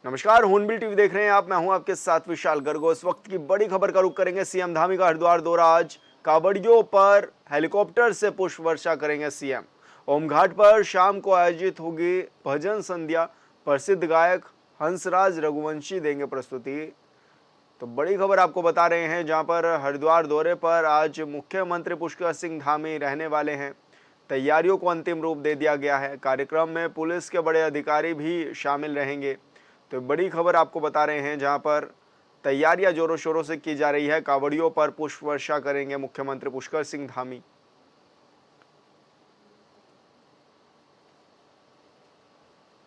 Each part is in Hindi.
नमस्कार, हॉर्नबिल टीवी देख रहे हैं आप। मैं हूं आपके साथ विशाल गर्गो। इस वक्त की बड़ी खबर का रुख करेंगे। सीएम धामी का हरिद्वार दौरा। आज कावड़ियों पर हेलीकॉप्टर से पुष्प वर्षा करेंगे सीएम। ओम घाट पर शाम को आयोजित होगी भजन संध्या। प्रसिद्ध गायक हंसराज रघुवंशी देंगे प्रस्तुति। तो बड़ी खबर आपको बता रहे हैं, जहां पर हरिद्वार दौरे पर आज मुख्यमंत्री पुष्कर सिंह धामी रहने वाले हैं। तैयारियों को अंतिम रूप दे दिया गया है। कार्यक्रम में पुलिस के बड़े अधिकारी भी शामिल रहेंगे। तो बड़ी खबर आपको बता रहे हैं, जहां पर तैयारियां जोरों शोरों से की जा रही है। कावड़ियों पर पुष्प वर्षा करेंगे मुख्यमंत्री पुष्कर सिंह धामी।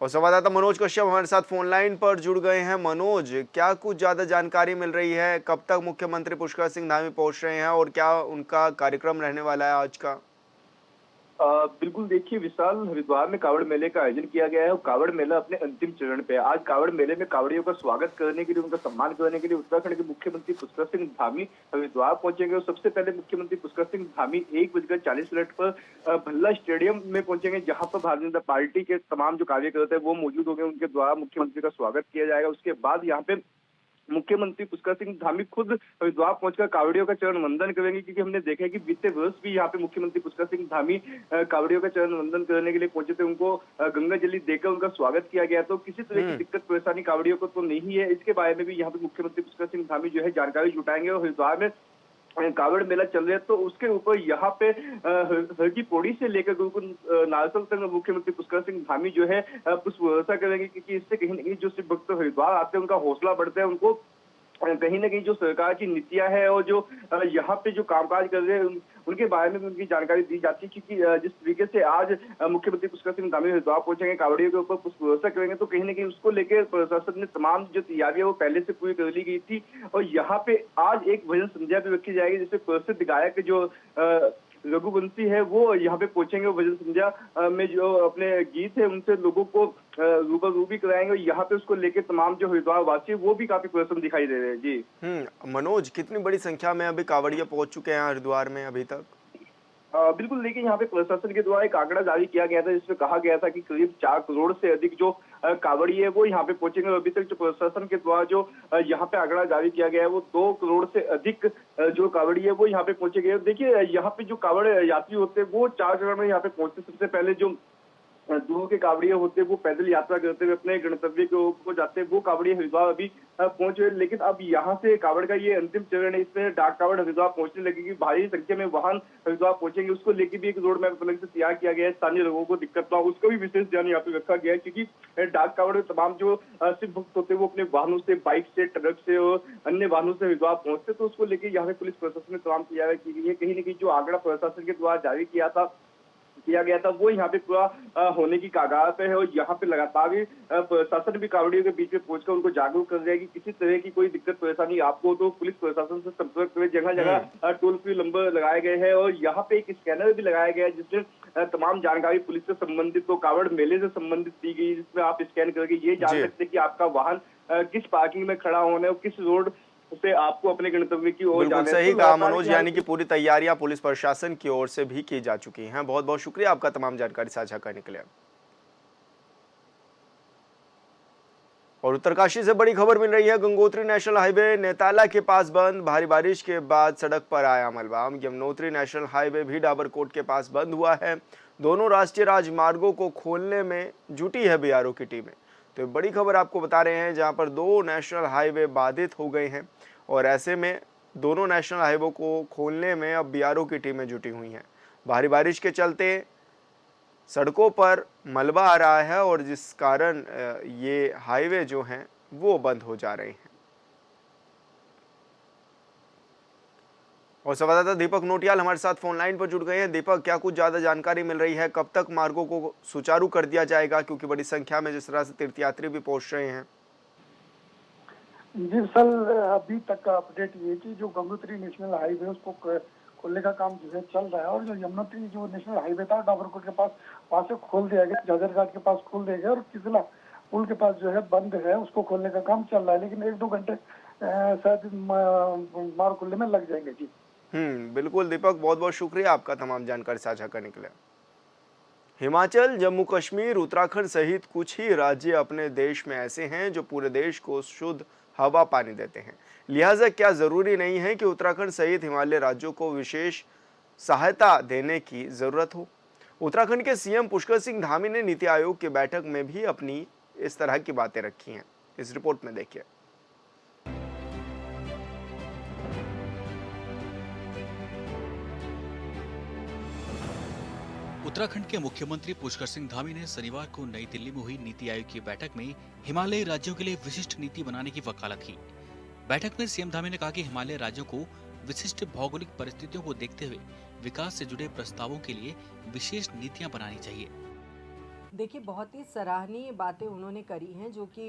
और संवाददाता मनोज कश्यप हमारे साथ फोन लाइन पर जुड़ गए हैं। मनोज, क्या कुछ ज्यादा जानकारी मिल रही है? कब तक मुख्यमंत्री पुष्कर सिंह धामी पहुंच रहे हैं और क्या उनका कार्यक्रम रहने वाला है आज का? बिल्कुल देखिए विशाल, हरिद्वार में कावड़ मेले का आयोजन किया गया है और कावड़ मेला अपने अंतिम चरण पे है। आज कावड़ मेले में कावड़ियों का स्वागत करने के लिए, उनका सम्मान करने के लिए उत्तराखंड के मुख्यमंत्री पुष्कर सिंह धामी हरिद्वार पहुंचेंगे। और सबसे पहले मुख्यमंत्री पुष्कर सिंह धामी 1:40 पर भल्ला स्टेडियम में पहुंचेंगे, जहां पर भारतीय जनता पार्टी के तमाम जो कार्यकर्ता है वो मौजूद होंगे। उनके द्वारा मुख्यमंत्री का स्वागत किया जाएगा। उसके बाद यहाँ पे मुख्यमंत्री पुष्कर सिंह धामी खुद हरिद्वार पहुंचकर कावड़ियों का चरण वंदन करेंगे, क्योंकि हमने देखा है कि बीते वर्ष भी यहाँ पे मुख्यमंत्री पुष्कर सिंह धामी कावड़ियों का चरण वंदन करने के लिए पहुंचे थे। उनको गंगा जली देकर उनका स्वागत किया गया। तो किसी तरह की दिक्कत परेशानी कावड़ियों को तो नहीं है। इसके बारे में भी यहाँ पे मुख्यमंत्री पुष्कर सिंह धामी जो है जानकारी जुटाएंगे। और हरिद्वार में कावड़ मेला चल रहा है, तो उसके ऊपर यहाँ पे हर की पौड़ी से लेकर गुरुकुल नारसल तक मुख्यमंत्री पुष्कर सिंह धामी जो है पुष्प वर्षा करेंगे, क्योंकि इससे कहीं न कहीं जो सिर्फ भक्त हरिद्वार आते हैं उनका हौसला बढ़ता है। उनको कहीं ना कहीं जो सरकार की नीतियां है और जो यहाँ पे जो कामकाज कर रहे हैं उनके बारे में भी उनकी जानकारी दी जाती है। क्योंकि जिस तरीके से आज मुख्यमंत्री पुष्कर सिंह धामी हरिद्वार पहुंचेंगे, कावड़ियों के ऊपर पुष्प वर्षा करेंगे, तो कहीं ना कहीं उसको लेकर प्रशासन ने तमाम जो तैयारियां वो पहले से पूरी कर ली गई थी। और यहाँ पे आज एक भजन संध्या भी रखी जाएगी, जिससे प्रसिद्ध गायक जो रघुवंशी है वो यहाँ पे पहुंचेंगे। भजन संध्या में जो अपने गीत है उनसे लोगों को रूबरू भी कराएंगे। और यहाँ पे उसको लेके तमाम जो हरिद्वार वासी है वो भी काफी प्रसन्न दिखाई दे रहे हैं। जी मनोज, कितनी बड़ी संख्या में अभी कावड़िया पहुंच चुके हैं हरिद्वार में अभी तक? बिल्कुल देखिए, यहाँ पे प्रशासन के द्वारा एक आंकड़ा जारी किया गया था, जिसमें कहा गया था कि करीब 4 करोड़ से अधिक जो कावड़ी है वो यहाँ पे पहुंचेंगे। अभी तक जो प्रशासन के द्वारा जो यहाँ पे आंकड़ा जारी किया गया है वो 2 करोड़ से अधिक जो कावड़ी है वो यहाँ पे पहुंचेंगे। देखिए यहाँ पे जो कावड़ यात्री होते हैं वो 4 चरण में यहाँ पे पहुंचते। सबसे पहले जो दूर के कावड़िया होते हैं वो पैदल यात्रा करते हुए अपने गंतव्य को जाते हैं। वो कावड़िया हरिद्वार अभी पहुंच गए, लेकिन अब यहाँ से कावड़ का ये अंतिम चरण है। इसमें डाक कावड़ हरिद्वार पहुंचने लगेगी। भारी संख्या में वाहन हरिद्वार पहुंचेंगे। उसको लेकर भी एक रोड मैप अलग से तैयार किया गया है। स्थानीय लोगों को दिक्कत ना हो उसका भी विशेष ध्यान यहाँ पे रखा गया है, क्योंकि डाक कावड़ में तमाम जो सिख भक्त होते हैं वो अपने वाहनों से, बाइक से, ट्रक से और अन्य वाहनों से हरिद्वार पहुंचते। तो उसको लेकर यहाँ पे पुलिस प्रशासन ने तमाम तैयारी की गई है। कहीं न कहीं जो आंकड़ा प्रशासन के द्वारा जारी किया गया था वो यहाँ पे पूरा होने की कगार पे है। और यहाँ पे लगातार प्रशासन भी कावड़ियों के बीच में पहुंचकर उनको जागरूक कर रहा है कि किसी तरह की कोई दिक्कत परेशानी आपको हो तो पुलिस प्रशासन से संपर्क करें। जगह जगह टोल फ्री नंबर लगाए गए हैं और यहाँ पे एक स्कैनर भी लगाया गया है, जिसमें तमाम जानकारी पुलिस से संबंधित तो कावड़ मेले से संबंधित दी गई, जिसमें आप स्कैन करके ये जान सकते हैं कि आपका वाहन किस पार्किंग में खड़ा होना है और किस रोड से आपको अपने गंतव्य की ओर बिल्कुल जाना है। सही तो कहा लगातार मनोज, यानी कि पूरी तैयारियां पुलिस प्रशासन की ओर से भी की जा चुकी हैं। बहुत बहुत शुक्रिया आपका तमाम जानकारी साझा करने के लिए। और उत्तरकाशी से बड़ी खबर मिल रही है। गंगोत्री नेशनल हाईवे नेताला के पास बंद। भारी बारिश के बाद सड़क पर आया मलबा। यमुनोत्री नेशनल हाईवे भी डाबरकोट के पास बंद हुआ है। दोनों राष्ट्रीय राजमार्गों को खोलने में जुटी है बीआरओ की टीमें। तो बड़ी खबर आपको बता रहे हैं, जहां पर 2 नेशनल हाईवे बाधित हो गए हैं और ऐसे में दोनों नेशनल हाईवे को खोलने में अब बीआरओ की टीमें जुटी हुई हैं। भारी बारिश के चलते सड़कों पर मलबा आ रहा है और जिस कारण ये हाईवे जो हैं वो बंद हो जा रहे हैं। और संवाददाता दीपक नोटियाल हमारे साथ फोन लाइन पर जुड़ गए हैं। दीपक, क्या कुछ ज्यादा जानकारी मिल रही है? कब तक मार्गों को सुचारू कर दिया जाएगा, क्योंकि बड़ी संख्या में जिस तरह से तीर्थयात्री भी पहुंच रहे हैं? जी सर, अभी तक का अपडेट ये कि जो गंगोत्री नेशनल हाईवे उसको खोलने का काम जो है चल रहा है। और जो यमुनोत्री जो नेशनल हाईवे था डाबरकोट के पास, वहां से खोल दिया गया, झाझर घाट के पास खोल दिया गया। और किसला पुल के पास जो है बंद है, उसको खोलने का काम चल रहा है। लेकिन 1-2 घंटे शायद मार्ग खुलने में लग जाएंगे। जी बिल्कुल दीपक, बहुत बहुत शुक्रिया आपका तमाम जानकारी साझा करने के लिए। हिमाचल, जम्मू कश्मीर, उत्तराखंड सहित कुछ ही राज्य अपने देश में ऐसे हैं जो पूरे देश को शुद्ध हवा पानी देते हैं। लिहाजा क्या जरूरी नहीं है कि उत्तराखंड सहित हिमालय राज्यों को विशेष सहायता देने की जरूरत हो। उत्तराखंड के सीएम पुष्कर सिंह धामी ने नीति आयोग की बैठक में भी अपनी इस तरह की बातें रखी हैं। इस रिपोर्ट में देखिए। उत्तराखंड के मुख्यमंत्री पुष्कर सिंह धामी ने शनिवार को नई दिल्ली में हुई नीति आयोग की बैठक में हिमालयी राज्यों के लिए विशिष्ट नीति बनाने की वकालत की। बैठक में सीएम धामी ने कहा कि हिमालय राज्यों को विशिष्ट भौगोलिक परिस्थितियों को देखते हुए विकास से जुड़े प्रस्तावों के लिए विशेष नीतियां बनानी चाहिए। देखिए, बहुत ही सराहनीय बातें उन्होंने करी हैं, जो कि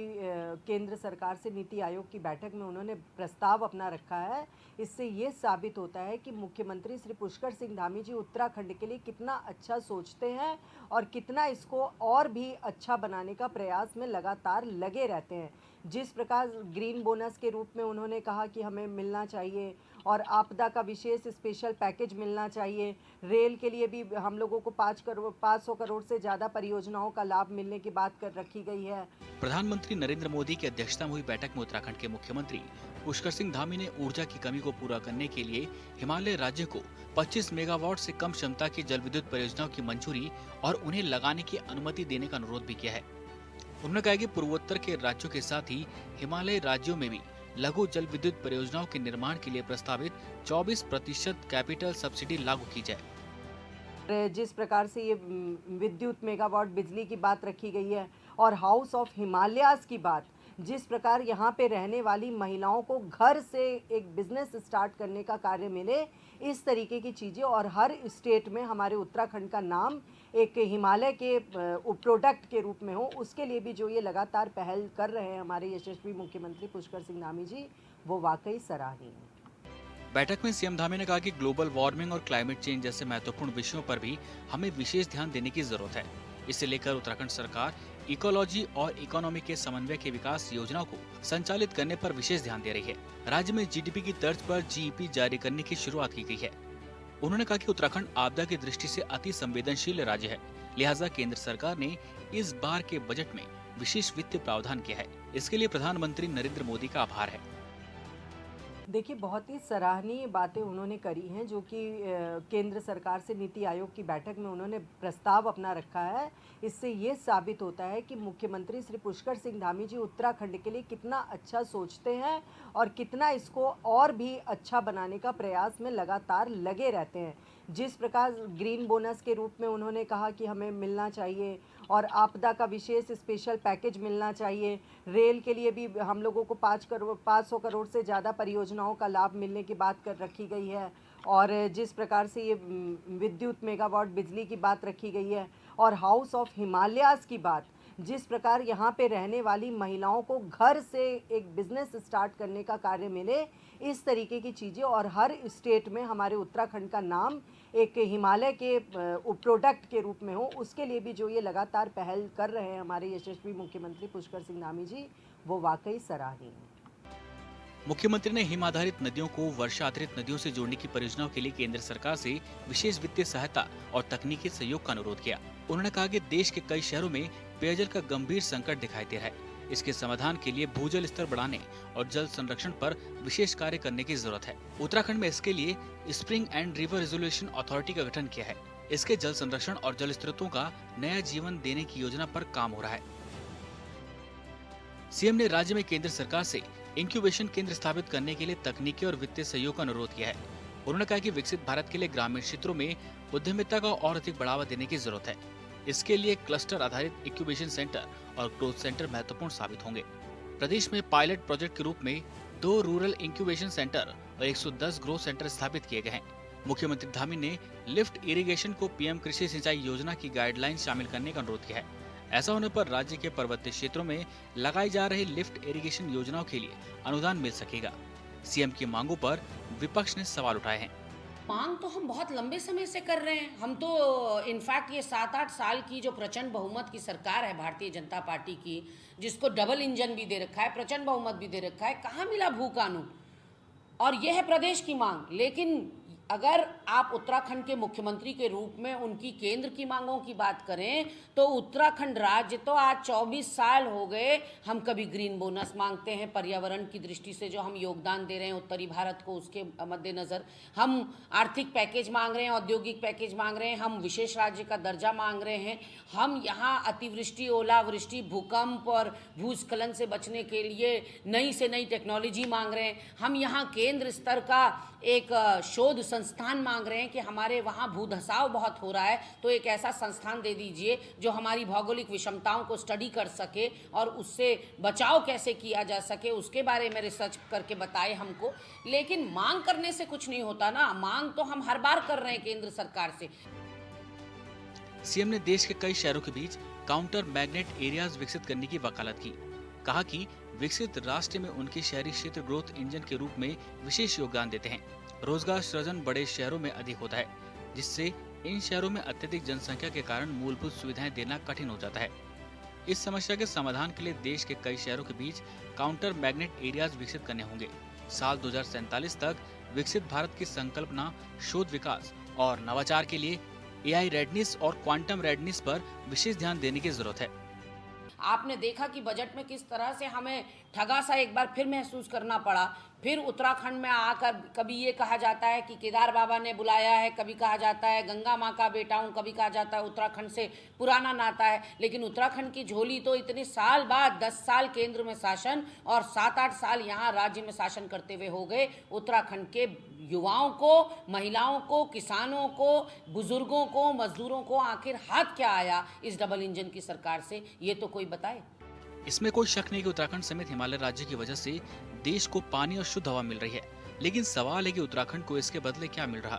केंद्र सरकार से नीति आयोग की बैठक में उन्होंने प्रस्ताव अपना रखा है। इससे ये साबित होता है कि मुख्यमंत्री श्री पुष्कर सिंह धामी जी उत्तराखंड के लिए कितना अच्छा सोचते हैं और कितना इसको और भी अच्छा बनाने का प्रयास में लगातार लगे रहते हैं। जिस प्रकार ग्रीन बोनस के रूप में उन्होंने कहा कि हमें मिलना चाहिए और आपदा का विशेष स्पेशल पैकेज मिलना चाहिए। रेल के लिए भी हम लोगों को 500 करोड़ से ज़्यादा परियोजनाओं का लाभ मिलने की बात कर रखी गई है। प्रधानमंत्री नरेंद्र मोदी की अध्यक्षता में हुई बैठक में उत्तराखंड के मुख्यमंत्री पुष्कर सिंह धामी ने ऊर्जा की कमी को पूरा करने के लिए हिमालय राज्य को 25 मेगावाट से कम क्षमता की जल विद्युत परियोजनाओं की मंजूरी और उन्हें लगाने की अनुमति देने का अनुरोध भी किया है। उन्होंने कहा कि पूर्वोत्तर के राज्यों के साथ ही हिमालय राज्यों में भी लघु जल विद्युत परियोजनाओं के निर्माण के लिए प्रस्तावित 24% कैपिटल सब्सिडी लागू की जाए। जिस प्रकार से ये विद्युत मेगावाट बिजली की बात रखी गई है और हाउस ऑफ हिमालयाज की बात, जिस प्रकार यहाँ पे रहने वाली महिलाओं को घर से एक बिजनेस स्टार्ट करने का कार्य मिले, इस तरीके की चीज़ें और हर स्टेट में हमारे उत्तराखंड का नाम एक हिमालय के प्रोडक्ट के रूप में हो, उसके लिए भी जो ये लगातार पहल कर रहे हैं हमारे यशस्वी मुख्यमंत्री पुष्कर सिंह धामी जी, वो वाकई सराहनीय है। बैठक में सीएम धामी ने कहा कि ग्लोबल वार्मिंग और क्लाइमेट चेंज जैसे महत्वपूर्ण विषयों पर भी हमें विशेष ध्यान देने की जरूरत है। इसे लेकर उत्तराखंड सरकार इकोलॉजी और इकोनॉमी के समन्वय के विकास योजनाओं को संचालित करने पर विशेष ध्यान दे रही है। राज्य में जीडीपी की तर्ज पर जीईपी जारी करने की शुरुआत की गई है। उन्होंने कहा कि उत्तराखंड आपदा की दृष्टि से अति संवेदनशील राज्य है, लिहाजा केंद्र सरकार ने इस बार के बजट में विशेष वित्तीय प्रावधान किया है। इसके लिए प्रधानमंत्री नरेंद्र मोदी का आभार है। देखिए, बहुत ही सराहनीय बातें उन्होंने करी हैं, जो कि केंद्र सरकार से नीति आयोग की बैठक में उन्होंने प्रस्ताव अपना रखा है। इससे ये साबित होता है कि मुख्यमंत्री श्री पुष्कर सिंह धामी जी उत्तराखंड के लिए कितना अच्छा सोचते हैं और कितना इसको और भी अच्छा बनाने का प्रयास में लगातार लगे रहते हैं। जिस प्रकार ग्रीन बोनस के रूप में उन्होंने कहा कि हमें मिलना चाहिए और आपदा का विशेष स्पेशल पैकेज मिलना चाहिए। रेल के लिए भी हम लोगों को 500 करोड़ से ज़्यादा परियोजनाओं का लाभ मिलने की बात कर रखी गई है और जिस प्रकार से ये विद्युत मेगावाट बिजली की बात रखी गई है और हाउस ऑफ हिमालयाज की बात, जिस प्रकार यहाँ पे रहने वाली महिलाओं को घर से एक बिजनेस स्टार्ट करने का कार्य मिले, इस तरीके की चीज़ें और हर स्टेट में हमारे उत्तराखंड का नाम एक हिमालय के प्रोडक्ट के रूप में हो, उसके लिए भी जो ये लगातार पहल कर रहे हैं हमारे यशस्वी मुख्यमंत्री पुष्कर सिंह धामी जी, वो वाकई सराहनीय है। मुख्यमंत्री ने हिम आधारित नदियों को वर्षा आधारित नदियों से जोड़ने की परियोजनाओं के लिए केंद्र सरकार से विशेष वित्तीय सहायता और तकनीकी सहयोग का अनुरोध किया। उन्होंने कहा कि देश के कई शहरों में पेयजल का गंभीर संकट दिखाई दे रहा है। इसके समाधान के लिए भूजल स्तर बढ़ाने और जल संरक्षण पर विशेष कार्य करने की जरूरत है। उत्तराखंड में इसके लिए spring and river resolution authority का गठन किया है। इसके जल संरक्षण और जल स्रोतों का नया जीवन देने की योजना पर काम हो रहा है। सीएम ने राज्य में केंद्र सरकार से इंक्यूबेशन केंद्र स्थापित करने के लिए तकनीकी और वित्तीय सहयोग का अनुरोध किया है। उन्होंने कहा कि विकसित भारत के लिए ग्रामीण क्षेत्रों में उद्यमिता को और अधिक बढ़ावा देने की जरूरत है। इसके लिए क्लस्टर आधारित इंक्यूबेशन सेंटर और ग्रोथ सेंटर महत्वपूर्ण साबित होंगे। प्रदेश में पायलट प्रोजेक्ट के रूप में 2 रूरल इंक्यूबेशन सेंटर और 110 ग्रोथ सेंटर स्थापित किए गए हैं। मुख्यमंत्री धामी ने लिफ्ट इरिगेशन को पीएम कृषि सिंचाई योजना की गाइडलाइन शामिल करने का अनुरोध किया है। ऐसा होने पर राज्य के पर्वतीय क्षेत्रों में लगाई जा रही लिफ्ट इरिगेशन योजनाओं के लिए अनुदान मिल सकेगा। सीएम की मांगों पर विपक्ष ने सवाल उठाए हैं। मांग तो हम बहुत लंबे समय से कर रहे हैं। हम तो इनफैक्ट ये 7-8 साल की जो प्रचंड बहुमत की सरकार है भारतीय जनता पार्टी की, जिसको डबल इंजन भी दे रखा है, प्रचंड बहुमत भी दे रखा है, कहाँ मिला भू कानून? और यह है प्रदेश की मांग। लेकिन अगर आप उत्तराखंड के मुख्यमंत्री के रूप में उनकी केंद्र की मांगों की बात करें तो उत्तराखंड राज्य तो आज 24 साल हो गए, हम कभी ग्रीन बोनस मांगते हैं पर्यावरण की दृष्टि से जो हम योगदान दे रहे हैं उत्तरी भारत को, उसके मद्देनज़र हम आर्थिक पैकेज मांग रहे हैं, औद्योगिक पैकेज मांग रहे हैं, हम विशेष राज्य का दर्जा मांग रहे हैं, हम यहाँ अतिवृष्टि, ओलावृष्टि, भूकंप और भूस्खलन से बचने के लिए नई से नई टेक्नोलॉजी मांग रहे हैं, हम यहाँ केंद्र स्तर का एक शोध संस्थान मांग रहे हैं कि हमारे वहाँ भूधसाव बहुत हो रहा है, तो एक ऐसा संस्थान दे दीजिए जो हमारी भौगोलिक विषमताओं को स्टडी कर सके और उससे बचाव कैसे किया जा सके उसके बारे में रिसर्च करके बताए हमको। लेकिन मांग करने से कुछ नहीं होता ना, मांग तो हम हर बार कर रहे हैं केंद्र सरकार से। सीएम ने देश के कई शहरों के बीच काउंटर मैग्नेट एरियाज विकसित करने की वकालत की। कहा कि विकसित राष्ट्र में उनके शहरी क्षेत्र ग्रोथ इंजन के रूप में विशेष योगदान देते हैं। रोजगार सृजन बड़े शहरों में अधिक होता है, जिससे इन शहरों में अत्यधिक जनसंख्या के कारण मूलभूत सुविधाएं देना कठिन हो जाता है। इस समस्या के समाधान के लिए देश के कई शहरों के बीच काउंटर मैग्नेट एरियाज विकसित करने होंगे। साल 2047 तक विकसित भारत की संकल्पना शोध, विकास और नवाचार के लिए एआई रेडनेस और क्वांटम रेडनेस पर विशेष ध्यान देने की जरूरत है। आपने देखा कि बजट में किस तरह से हमें ठगा सा एक बार फिर महसूस करना पड़ा। फिर उत्तराखंड में आकर कभी ये कहा जाता है कि केदार बाबा ने बुलाया है, कभी कहा जाता है गंगा माँ का बेटा हूँ, कभी कहा जाता है उत्तराखंड से पुराना नाता है। लेकिन उत्तराखंड की झोली तो इतने साल बाद 10 साल केंद्र में शासन और 7-8 साल यहाँ राज्य में शासन करते हुए हो गए। उत्तराखंड के युवाओं को, महिलाओं को, किसानों को, बुजुर्गों को, मजदूरों को आखिर हाथ क्या आया इस डबल इंजन की सरकार से, ये तो कोई बताए। इसमें कोई शक नहीं कि उत्तराखंड समेत हिमालय राज्य की वजह से देश को पानी और शुद्ध हवा मिल रही है। लेकिन सवाल है कि उत्तराखंड को इसके बदले क्या मिल रहा।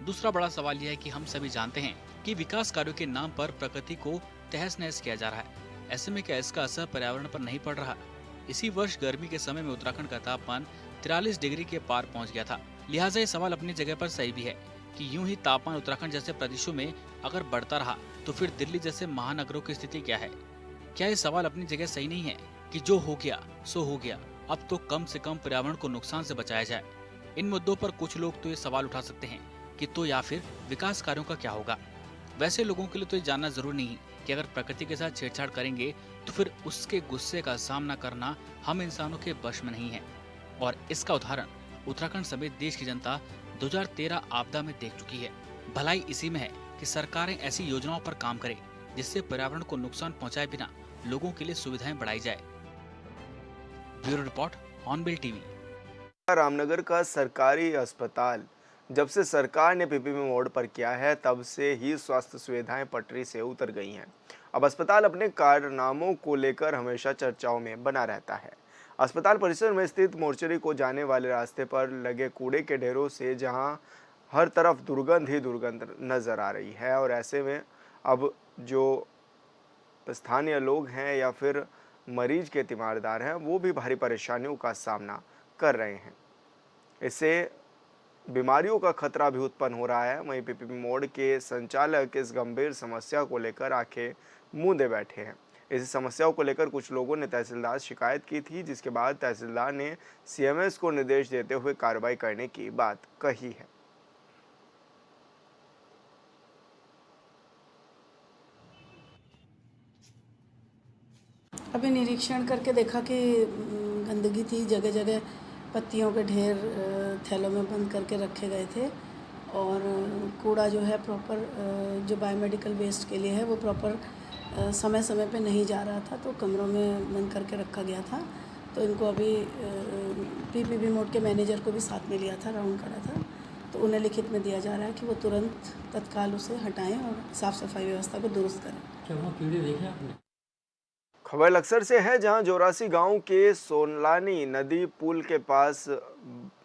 दूसरा बड़ा सवाल यह है कि हम सभी जानते हैं कि विकास कार्यों के नाम पर प्रकृति को तहस नहस किया जा रहा है। ऐसे में क्या इसका असर पर्यावरण पर नहीं पड़ रहा? इसी वर्ष गर्मी के समय में उत्तराखंड का तापमान 43 डिग्री के पार पहुँच गया था। लिहाजा ये सवाल अपनी जगह पर सही भी है कि यूं ही तापमान उत्तराखंड जैसे प्रदेशों में अगर बढ़ता रहा तो फिर दिल्ली जैसे महानगरों की स्थिति क्या है? क्या ये सवाल अपनी जगह सही नहीं है कि जो हो गया सो हो गया, अब तो कम से कम पर्यावरण को नुकसान से बचाया जाए? इन मुद्दों पर कुछ लोग तो ये सवाल उठा सकते हैं कि तो या फिर विकास कार्यों का क्या होगा। वैसे लोगों के लिए तो ये जानना जरूरी नहीं कि अगर प्रकृति के साथ छेड़छाड़ करेंगे तो फिर उसके गुस्से का सामना करना हम इंसानों के वश में नहीं है। और इसका उदाहरण उत्तराखंड समेत देश की जनता 2013 आपदा में देख चुकी है। भलाई इसी में है कि सरकारें ऐसी योजनाओं पर काम करें जिससे पर्यावरण को नुकसान पहुंचाए बिना लोगों के लिए सुविधाएं बढ़ाई जाए। ब्यूरो रिपोर्ट, ऑनबिल टीवी। रामनगर का सरकारी अस्पताल जब से सरकार ने पीपीपी मोड पर किया है तब से ही स्वास्थ्य सुविधाएं पटरी से उतर गई हैं। अब अस्पताल अपने कारनामों को लेकर हमेशा चर्चाओं में बना रहता है। अस्पताल परिसर में स्थित मोर्चरी को जाने वाले रास्ते पर लगे कूड़े के ढेरों से जहां हर तरफ दुर्गंध ही दुर्गंध नजर आ रही है, और ऐसे में अब जो स्थानीय लोग हैं या फिर मरीज के तीमारदार हैं वो भी भारी परेशानियों का सामना कर रहे हैं। इससे बीमारियों का खतरा भी उत्पन्न हो रहा है। वहीं पीपीपी मोड के संचालक इस गंभीर समस्या को लेकर आंखें मूंदे बैठे हैं। इस समस्याओं को लेकर कुछ लोगों ने तहसीलदार शिकायत की थी, जिसके बाद तहसीलदार ने सीएमएस को निर्देश देते हुए कार्रवाई करने की बात कही है। अभी निरीक्षण करके देखा कि गंदगी थी, जगह जगह पत्तियों के ढेर थैलों में बंद करके रखे गए थे, और कूड़ा जो है प्रॉपर जो बायोमेडिकल वेस्ट के लिए है वो प्रॉपर समय समय पे नहीं जा रहा था, तो कमरों में बंद करके रखा गया था। तो इनको अभी पीपीपी मोड के मैनेजर को भी साथ में लिया था, राउंड करा था, तो उन्हें लिखित में दिया जा रहा है कि वो तुरंत तत्काल उसे हटाएं और साफ़ सफाई व्यवस्था को दुरुस्त करें। क्या वहाँ कीड़े देखे आपने? खबर लक्सर से है, जहां जोरासी गांव के सोनलानी नदी पुल के पास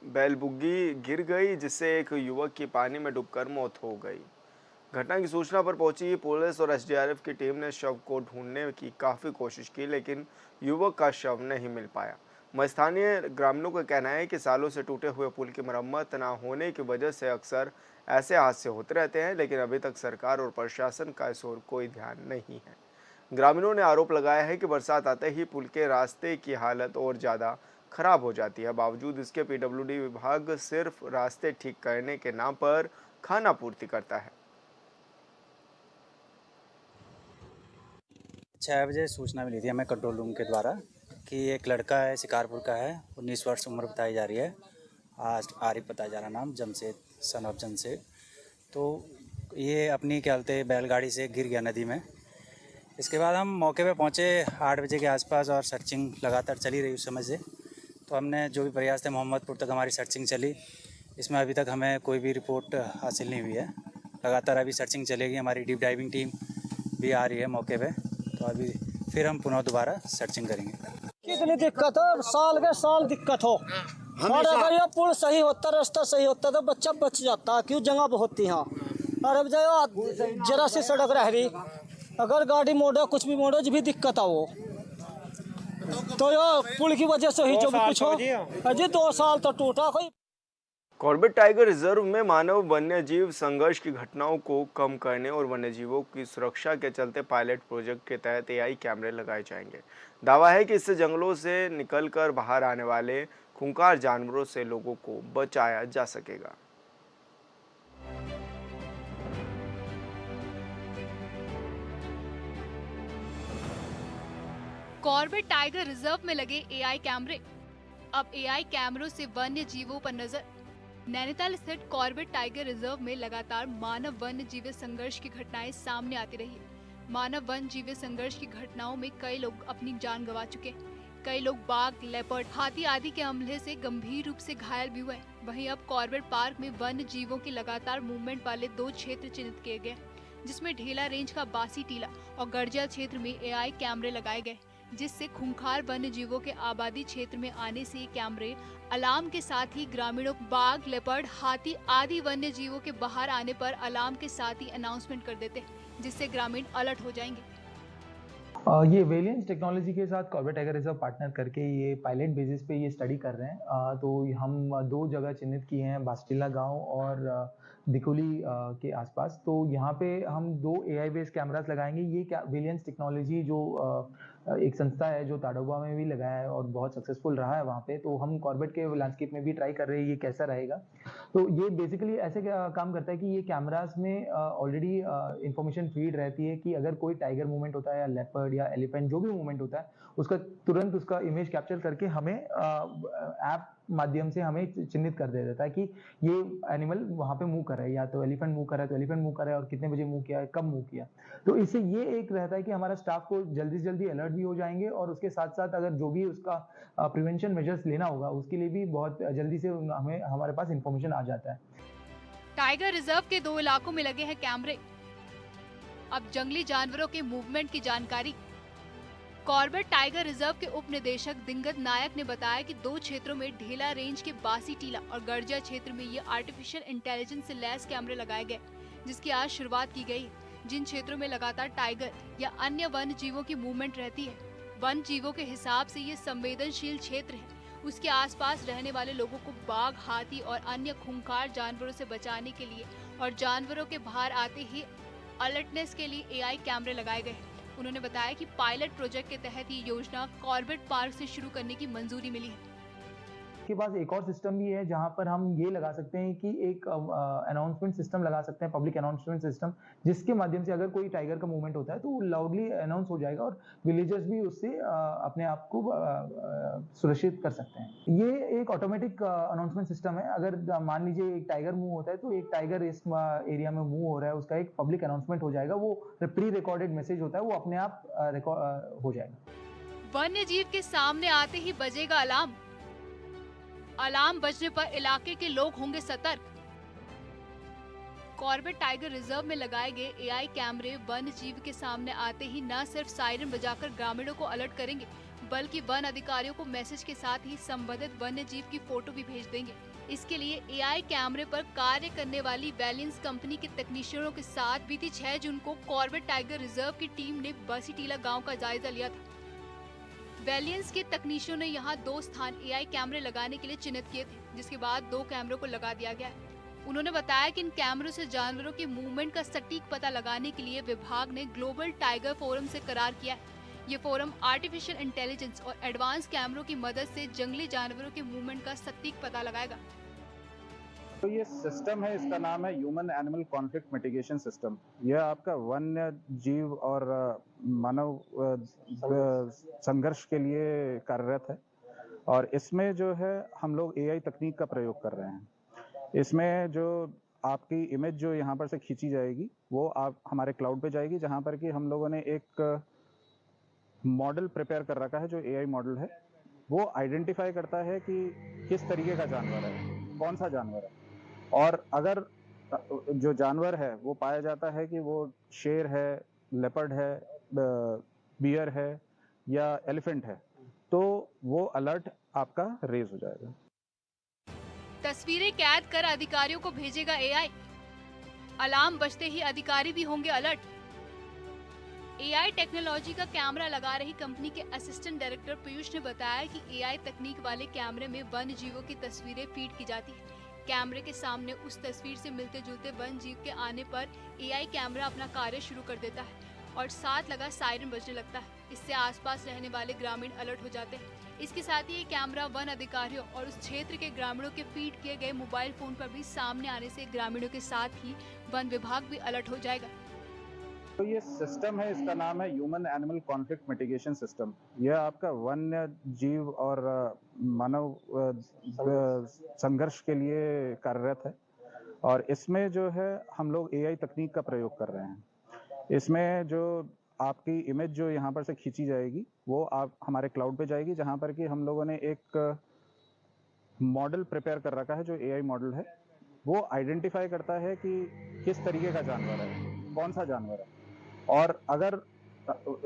बैलबुग्गी गिर गई, जिससे एक युवक की पानी में डूबकर मौत हो गई। घटना की सूचना पर पहुंची पुलिस और एसडीआरएफ की टीम ने शव को ढूंढने की काफ़ी कोशिश की, लेकिन युवक का शव नहीं मिल पाया। स्थानीय ग्रामीणों का कहना है कि सालों से टूटे हुए पुल की मरम्मत न होने की वजह से अक्सर ऐसे हादसे होते रहते हैं, लेकिन अभी तक सरकार और प्रशासन का इस ओर कोई ध्यान नहीं है। ग्रामीणों ने आरोप लगाया है कि बरसात आते ही पुल के रास्ते की हालत और ज़्यादा खराब हो जाती है। बावजूद इसके पीडब्ल्यूडी विभाग सिर्फ रास्ते ठीक करने के नाम पर खाना पूर्ति करता है। 6 बजे सूचना मिली थी हमें कंट्रोल रूम के द्वारा कि एक लड़का है, शिकारपुर का है, 19 वर्ष उम्र बताई जा रही है, आज आरिफ बताया जा रहा नाम, जमशेद सन ऑफ जमशेद। तो ये अपनी क्या बोलते बैलगाड़ी से गिर गया नदी में। इसके बाद हम मौके पे पहुँचे 8 बजे के आसपास और सर्चिंग लगातार चली रही उस समय से। तो हमने जो भी प्रयास थे मोहम्मदपुर तक हमारी सर्चिंग चली, इसमें अभी तक हमें कोई भी रिपोर्ट हासिल नहीं हुई है। लगातार अभी सर्चिंग चलेगी, हमारी डीप डाइविंग टीम भी आ रही है मौके पे, तो अभी फिर हम पुनः दोबारा सर्चिंग करेंगे। कितनी दिक्कत हो, साल के साल दिक्कत हो, और अगर ये पुल सही होता, रास्ता सही होता तो बच्चा बच जाता। क्यों जगह बहुत थी यहाँ, और अब जो जरा सी सड़क रह रही, अगर गाड़ी मोड़ो कुछ भी मोड़ो भी दिक्कत है वो, तो ये पुल की वजह से ही जो भी कुछ हो। अजी 2 साल तो टूटा कोई। कॉर्बेट टाइगर रिजर्व में मानव वन्यजीव संघर्ष की घटनाओं को कम करने और वन्यजीवों की सुरक्षा के चलते पायलट प्रोजेक्ट के तहत AI कैमरे लगाए जाएंगे। दावा है कि इससे जंगलों से निकलकर बाहर आने वाले खूंखार जानवरों से लोगों को बचाया जा सकेगा। कॉर्बेट टाइगर रिजर्व में लगे AI कैमरे। अब AI कैमरों से वन्य जीवों पर नजर। नैनीताल स्थित कॉर्बेट टाइगर रिजर्व में लगातार मानव वन्य जीव संघर्ष की घटनाएं सामने आती रही। मानव वन्य जीव संघर्ष की घटनाओं में कई लोग अपनी जान गंवा चुके। कई लोग बाघ, लेपर्ड, हाथी आदि के हमले से गंभीर रूप से घायल भी हुए। वहीं अब कॉर्बेट पार्क में वन्य जीवों की लगातार मूवमेंट वाले 2 क्षेत्र चिन्हित किए गए, जिसमें ढेला रेंज का बासी टीला और गरजा क्षेत्र में AI कैमरे लगाए गए, जिससे खूंखार वन्य जीवों के आबादी क्षेत्र में आने से कैमरे अलार्म के साथ ही ग्रामीणों बाघ, लेपर्ड, हाथी आदि वन्य जीवों के बाहर आने पर अलार्म के साथ ही अनाउंसमेंट कर देते, जिससे ग्रामीण अलर्ट हो जाएंगे। ये वेलियंस टेक्नोलॉजी के साथ कॉर्बेट टाइगर रिजर्व पार्टनर करके ये पायलट बेसिस पे ये स्टडी कर रहे हैं। तो हम 2 जगह चिन्हित किए हैं, बास्टिला गांव और दिकोली के आसपास। तो यहाँ पे हम 2 AI बेस्ड कैमरास लगाएंगे। ये वेलियंस टेक्नोलॉजी जो एक संस्था है जो ताडोबा में भी लगाया है और बहुत सक्सेसफुल रहा है वहाँ पे, तो हम कॉर्बेट के लैंडस्केप में भी ट्राई कर रहे हैं ये कैसा रहेगा। तो ये बेसिकली ऐसे काम करता है कि ये कैमरास में ऑलरेडी इंफॉर्मेशन फीड रहती है कि अगर कोई टाइगर मूवमेंट होता है या लेपर्ड या एलिफेंट जो भी मूवमेंट होता है, उसका तुरंत उसका इमेज कैप्चर करके हमें ऐप माध्यम से हमें चिन्हित कर दे देता है कि ये एनिमल वहाँ पे मूव कर रहा है, या तो एलिफेंट मूव कर रहा है तो एलिफेंट मूव कर रहा है और कितने बजे मूव किया है, कब मूव किया। तो इससे ये एक रहता है कि हमारा स्टाफ को जल्दी से जल्दी अलर्ट भी हो जाएंगे, और उसके साथ साथ अगर जो भी उसका प्रिवेंशन मेजर्स लेना होगा उसके लिए भी बहुत जल्दी से हमें हमारे पास इंफॉर्मेशन आ जाता है। टाइगर रिजर्व के 2 इलाकों में लगे हैं कैमरे। अब जंगली जानवरों के मूवमेंट की जानकारी। कॉर्बेट टाइगर रिजर्व के उप निदेशक दिंगत नायक ने बताया कि 2 क्षेत्रों में ढेला रेंज के बासी टीला और गरजा क्षेत्र में ये आर्टिफिशियल इंटेलिजेंस से लैस कैमरे लगाए गए, जिसकी आज शुरुआत की गई। जिन क्षेत्रों में लगातार टाइगर या अन्य वन्य जीवों की मूवमेंट रहती है, वन्य जीवों के हिसाब से ये संवेदनशील क्षेत्र है। उसके आसपास रहने वाले लोगों को बाघ, हाथी और अन्य खूंखार जानवरों से बचाने के लिए और जानवरों के बाहर आते ही अलर्टनेस के लिए AI कैमरे लगाए गए। उन्होंने बताया कि पायलट प्रोजेक्ट के तहत ये योजना कॉर्बेट पार्क से शुरू करने की मंजूरी मिली है। के पास एक और सिस्टम भी है जहां पर हम ये लगा सकते हैं कि एक अनाउंसमेंट सिस्टम लगा सकते हैं, पब्लिक अनाउंसमेंट सिस्टम, जिसके माध्यम से अगर कोई टाइगर का मूवमेंट होता है तो लाउडली अनाउंस हो जाएगा और विलेजर्स भी उससे अपने आप को सुरक्षित कर सकते हैं। ये एक ऑटोमेटिक अनाउंसमेंट सिस्टम है। अगर मान लीजिए एक टाइगर मूव होता है तो एक टाइगर इस एरिया में मूव हो रहा है, उसका एक पब्लिक अनाउंसमेंट हो जाएगा, वो प्री रिकॉर्डेड मैसेज होता है, वो अपने आप हो जाएगा। वन्य जीव के सामने आते ही बजेगा अलार्म। अलार्म बजने पर इलाके के लोग होंगे सतर्क। कॉर्बेट टाइगर रिजर्व में लगाए गए AI कैमरे वन्य जीव के सामने आते ही न सिर्फ सायरन बजाकर ग्रामीणों को अलर्ट करेंगे, बल्कि वन अधिकारियों को मैसेज के साथ ही संबंधित वन्य जीव की फोटो भी भेज देंगे। इसके लिए AI कैमरे पर कार्य करने वाली वेलियंस कंपनी के तकनीशियनों के साथ बीती 6 जून को कॉर्बेट टाइगर रिजर्व की टीम ने बासी टीला गाँव का जायजा लिया था। वेलियंस के तकनीशियनों ने यहाँ 2 स्थान AI कैमरे लगाने के लिए चिन्हित किए थे, जिसके बाद 2 कैमरों को लगा दिया गया है। उन्होंने बताया कि इन कैमरों से जानवरों के मूवमेंट का सटीक पता लगाने के लिए विभाग ने ग्लोबल टाइगर फोरम से करार किया है। ये फोरम आर्टिफिशियल इंटेलिजेंस और एडवांस कैमरों की मदद से जंगली जानवरों के मूवमेंट का सटीक पता लगाएगा। तो ये सिस्टम है, इसका नाम है human animal conflict mitigation system. यह आपका वन्य जीव और मानव संघर्ष के लिए कार्यरत है और इसमें जो है हम लोग एआई तकनीक का प्रयोग कर रहे हैं। इसमें जो आपकी इमेज जो यहाँ पर से खींची जाएगी वो आप हमारे क्लाउड पे जाएगी, जहाँ पर कि हम लोगों ने एक मॉडल प्रिपेयर कर रखा है जो एआई मॉडल है। वो आइडेंटिफाई करता है कि किस तरीके का जानवर है, कौन सा जानवर है, और अगर जो जानवर है वो पाया जाता है कि वो शेर है, लेपर्ड है, बियर है या एलिफेंट है, तो वो अलर्ट आपका रेज हो जाएगा। तस्वीरें कैद कर अधिकारियों को भेजेगा एआई। अलार्म बजते ही अधिकारी भी होंगे अलर्ट। एआई टेक्नोलॉजी का कैमरा लगा रही कंपनी के असिस्टेंट डायरेक्टर पीयूष ने बताया कि एआई तकनीक वाले कैमरे में वन्य जीवों की तस्वीरें फीड की जाती है। कैमरे के सामने उस तस्वीर से मिलते जुलते वन जीव के आने पर एआई कैमरा अपना कार्य शुरू कर देता है और साथ लगा सायरन बजने लगता है। इससे आसपास रहने वाले ग्रामीण अलर्ट हो जाते हैं। इसके साथ ही ये कैमरा वन अधिकारियों और उस क्षेत्र के ग्रामीणों के फीड किए गए मोबाइल फोन पर भी सामने आने से ग्रामीणों के साथ ही वन विभाग भी अलर्ट हो जाएगा। तो ये सिस्टम है, इसका नाम है human animal conflict mitigation system. यह आपका वन्य जीव और मानव संघर्ष के लिए कार्यरत है और इसमें जो है हम लोग एआई तकनीक का प्रयोग कर रहे हैं। इसमें जो आपकी इमेज जो यहाँ पर से खींची जाएगी वो आप हमारे क्लाउड पे जाएगी, जहाँ पर कि हम लोगों ने एक मॉडल प्रिपेयर कर रखा है जो एआई मॉडल है। वो आइडेंटिफाई करता है कि किस तरीके का जानवर है, कौन सा जानवर है, और अगर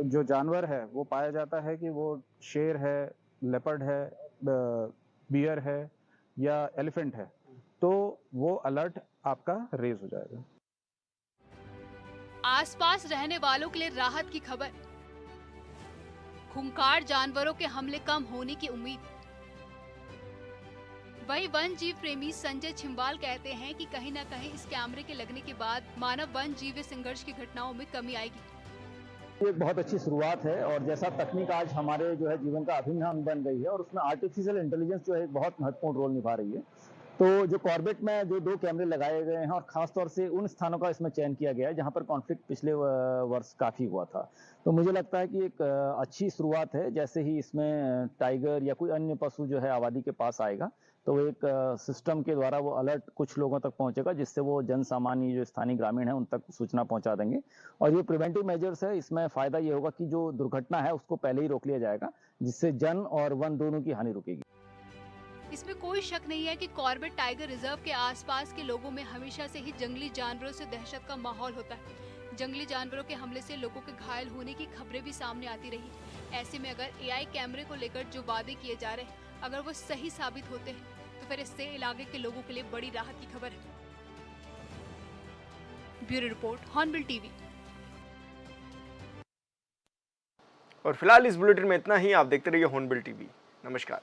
जो जानवर है वो पाया जाता है कि वो शेर है, लेपर्ड है, बियर है या एलिफेंट है, तो वो अलर्ट आपका रेज हो जाएगा। आसपास रहने वालों के लिए राहत की खबर। खूंखार जानवरों के हमले कम होने की उम्मीद। वहीं वन जीव प्रेमी संजय छिंबाल कहते हैं कि कहीं न कहीं इस कैमरे के लगने के बाद मानव वन जीव संघर्ष की घटनाओं में कमी आएगी। ये एक बहुत अच्छी शुरुआत है और जैसा तकनीक आज हमारे जो है जीवन का अभिन्न अंग बन गई है और उसमें आर्टिफिशियल इंटेलिजेंस जो है एक बहुत महत्वपूर्ण रोल निभा रही है। तो जो कॉर्बेट में जो 2 कैमरे लगाए गए हैं और खासतौर से उन स्थानों का इसमें चयन किया गया है जहां पर कॉन्फ्लिक्ट पिछले वर्ष काफी हुआ था, तो मुझे लगता है कि एक अच्छी शुरुआत है। जैसे ही इसमें टाइगर या कोई अन्य पशु जो है आबादी के पास आएगा तो एक सिस्टम के द्वारा वो अलर्ट कुछ लोगों तक पहुंचेगा, जिससे वो जन सामान्य जो स्थानीय ग्रामीण है उन तक सूचना पहुंचा देंगे। और ये प्रिवेंटिव मेजर्स है, इसमें फायदा ये होगा कि जो दुर्घटना है उसको पहले ही रोक लिया जाएगा, जिससे जन और वन दोनों की हानि रुकेगी। इसमें कोई शक नहीं है कि कॉर्बेट टाइगर रिजर्व के आसपास के लोगों में हमेशा से ही जंगली जानवरों से दहशत का माहौल होता है। जंगली जानवरों के हमले से लोगों के घायल होने की खबरें भी सामने आती रही। ऐसे में अगर एआई कैमरे को लेकर जो वादे किए जा रहे हैं अगर वो सही साबित होते हैं तो फिर इससे इलाके के लोगों के लिए बड़ी राहत की खबर है। Bureau report, hornbill TV. और फिलहाल इस बुलेटिन में इतना ही। आप देखते रहिए हॉर्नबिल टीवी। नमस्कार।